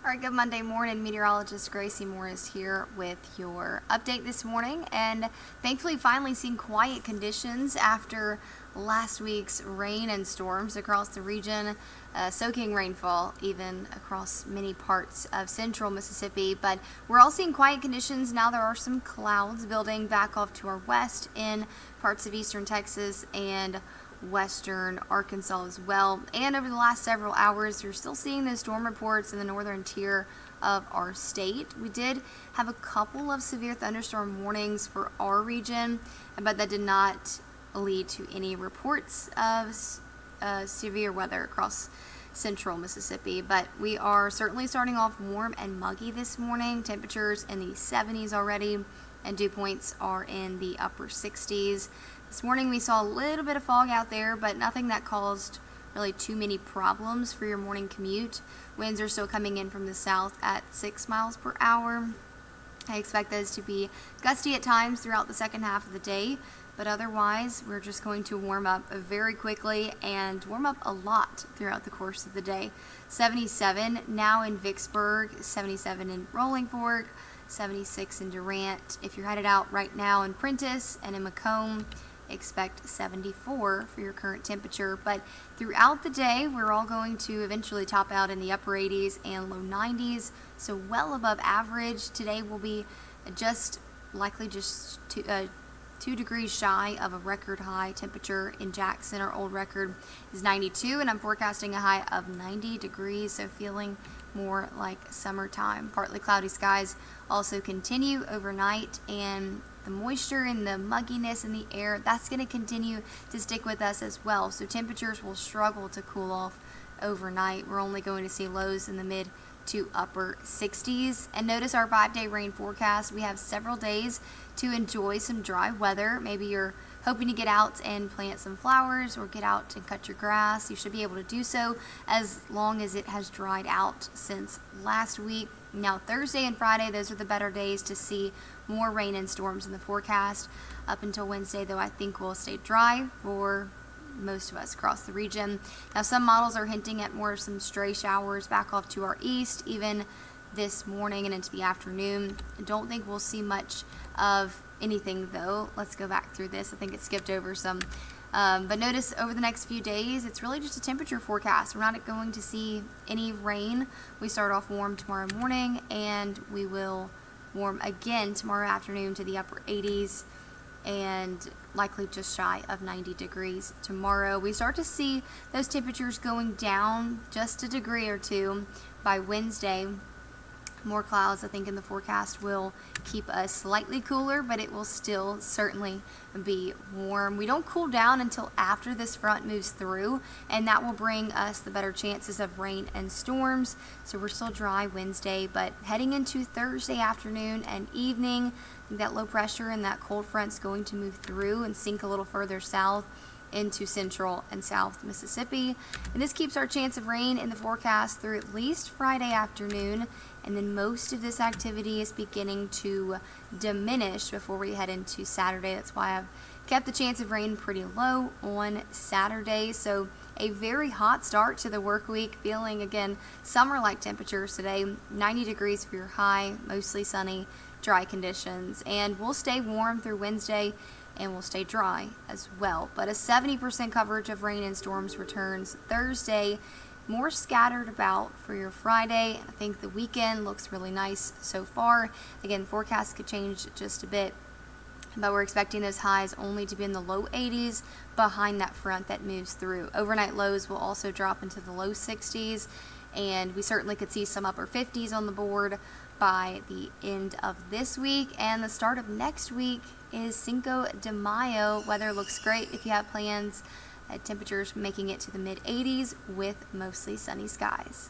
All right, good Monday morning. Meteorologist Gracie Morris here with your update this morning, and thankfully finally seeing quiet conditions after last week's rain and storms across the region, soaking rainfall even across many parts of central Mississippi. But we're all seeing quiet conditions now. There are some clouds building back off to our west in parts of eastern Texas and western Arkansas as well. And over the last several hours, you're still seeing those storm reports in the northern tier of our state. We did have a couple of severe thunderstorm warnings for our region, but that did not lead to any reports of severe weather across central Mississippi. But we are certainly starting off warm and muggy this morning. Temperatures in the 70s already, and dew points are in the upper 60s. This morning we saw a little bit of fog out there, but nothing that caused really too many problems for your morning commute. Winds are still coming in from the south at 6 miles per hour. I expect those to be gusty at times throughout the second half of the day, but otherwise we're just going to warm up very quickly and warm up a lot throughout the course of the day. 77 now in Vicksburg, 77 in Rolling Fork, 76 in Durant. If you're headed out right now in Prentiss and in Macomb, expect 74 for your current temperature. But throughout the day, we're all going to eventually top out in the upper 80s and low 90s, so well above average. Today will be likely just 2 degrees shy of a record high temperature in Jackson. Our old record is 92, and I'm forecasting a high of 90 degrees, so feeling more like summertime. Partly cloudy skies also continue overnight, and the moisture and the mugginess in the air, that's going to continue to stick with us as well. So temperatures will struggle to cool off overnight. We're only going to see lows in the mid to upper 60s. And notice our 5-day rain forecast. We have several days to enjoy some dry weather. Maybe you're hoping to get out and plant some flowers or get out and cut your grass. You should be able to do so as long as it has dried out since last week. Now Thursday and Friday, those are the better days to see more rain and storms in the forecast. Up until Wednesday, though, I think we'll stay dry for most of us across the region. Now some models are hinting at more of some stray showers back off to our east, even this morning and into the afternoon. I don't think we'll see much of anything though. Let's go back through this. I think it skipped over some. But notice over the next few days, it's really just a temperature forecast. We're not going to see any rain. We start off warm tomorrow morning, and we will warm again tomorrow afternoon to the upper 80s, and likely just shy of 90 degrees tomorrow. We start to see those temperatures going down just a degree or two by Wednesday. More clouds, I think, in the forecast will keep us slightly cooler, but it will still certainly be warm. We don't cool down until after this front moves through, and that will bring us the better chances of rain and storms. So we're still dry Wednesday, but heading into Thursday afternoon and evening, that low pressure and that cold front's going to move through and sink a little further south into central and south Mississippi, and this keeps our chance of rain in the forecast through at least Friday afternoon, and then most of this activity is beginning to diminish before we head into Saturday. That's why I've kept the chance of rain pretty low on Saturday. So a very hot start to the work week, feeling again summer-like temperatures today. 90 degrees for your high, mostly sunny, dry conditions, and we'll stay warm through Wednesday, and we'll stay dry as well. But a 70% coverage of rain and storms returns Thursday, more scattered about for your Friday. I think the weekend looks really nice so far. Again, forecast could change just a bit, but we're expecting those highs only to be in the low 80s behind that front that moves through. Overnight lows will also drop into the low 60s, and we certainly could see some upper 50s on the board by the end of this week. And the start of next week is Cinco de Mayo. Weather looks great if you have plans. Temperatures making it to the mid 80s with mostly sunny skies.